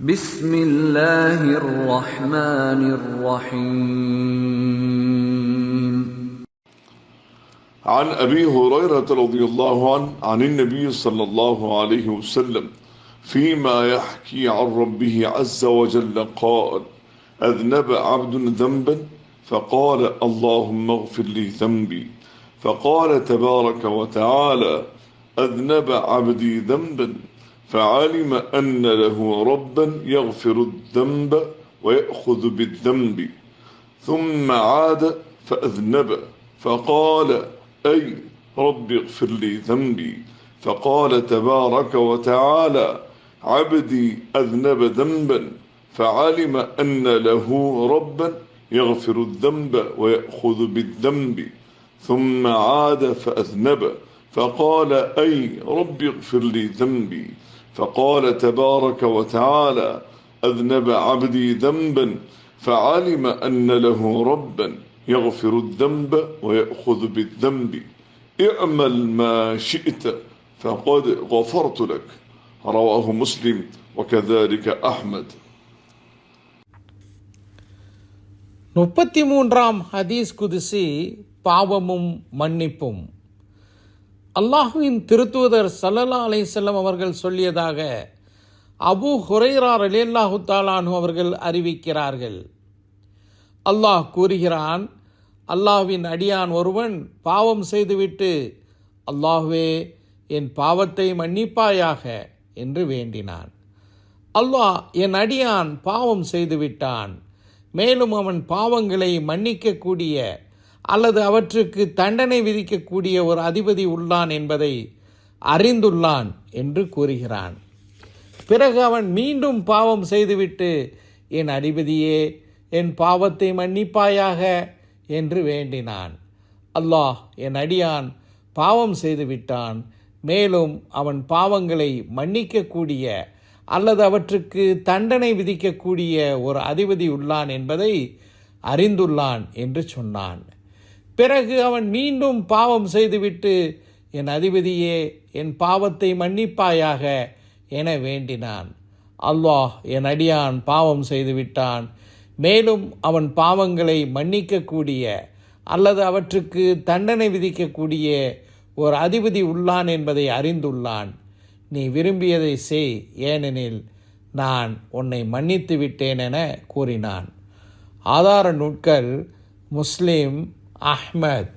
بسم الله الرحمن الرحيم. عن أبي هريرة رضي الله عنه عن النبي صلى الله عليه وسلم فيما يحكي عن ربه عز وجل قال: أذنب عبد ذنبا فقال: اللهم اغفر لي ذنبي، فقال تبارك وتعالى: أذنب عبدي ذنبا، فعلم أن له ربا يغفر الذنب ويأخذ بالذنب، ثم عاد فأذنب فقال: أي رب اغفر لي ذنبي، فقال تبارك وتعالى: عبدي أذنب ذنبا، فعلم أن له ربا يغفر الذنب ويأخذ بالذنب، ثم عاد فأذنب فقال: أي رب اغفر لي ذنبي، فقال تبارك وتعالى: أذنب عبدي ذنبا، فعلم أن له ربا يغفر الذنب ويأخذ بالذنب، اعمل ما شئت فقد غفرت لك. رواه مسلم وكذلك أحمد. 33ஆம் ஹதீஸ் குதுசி பாவமும் மன்னிப்பும். அல்லாஹ்வின் திருத்தூதர் ஸல்லல்லாஹு அலைஹி வஸல்லம் அவர்கள் சொல்லியதாக அபூ ஹுரைரா ரலியல்லாஹு தஆலா அன்ஹு அவர்கள் அறிவிக்கிறார்கள். அல்லாஹ் கூறுகிறான், அல்லாஹ்வின் அடியான் ஒருவன் பாவம் செய்துவிட்டு, அல்லாஹ்வே என் பாவத்தை மன்னிப்பாயாக என்று வேண்டினான். அல்லாஹ் என் அடியான் பாவம் செய்துவிட்டான், மேலும் அவன் பாவங்களை மன்னிக்கக்கூடிய அல்லது அவற்றுக்கு தண்டனை விதிக்கக்கூடிய ஒரு அதிபதி உள்ளான் என்பதை அறிந்துள்ளான் என்று கூறுகிறான். பிறகு அவன் மீண்டும் பாவம் செய்துவிட்டு, என் அதிபதியே என் பாவத்தை மன்னிப்பாயாக என்று வேண்டினான். அல்லாஹ் என் அடியான் பாவம் செய்துவிட்டான், மேலும் அவன் பாவங்களை மன்னிக்கக்கூடிய அல்லது அவற்றுக்கு தண்டனை விதிக்கக்கூடிய ஒரு அதிபதி உள்ளான் என்பதை அறிந்துள்ளான் என்று சொன்னான். பிறகு அவன் மீண்டும் பாவம் செய்துவிட்டு, என் அதிபதியே என் பாவத்தை மன்னிப்பாயாக என வேண்டினான். அல்லாஹ் என் அடியான் பாவம் செய்துவிட்டான், மேலும் அவன் பாவங்களை மன்னிக்கக்கூடிய அல்லது அவற்றுக்கு தண்டனை விதிக்கக்கூடிய ஒரு அதிபதி உள்ளான் என்பதை அறிந்துள்ளான். நீ விரும்பியதை செய், ஏனெனில் நான் உன்னை மன்னித்து விட்டேன் என கூறினான். ஆதார நூட்கள் முஸ்லிம், அஹ்மத்.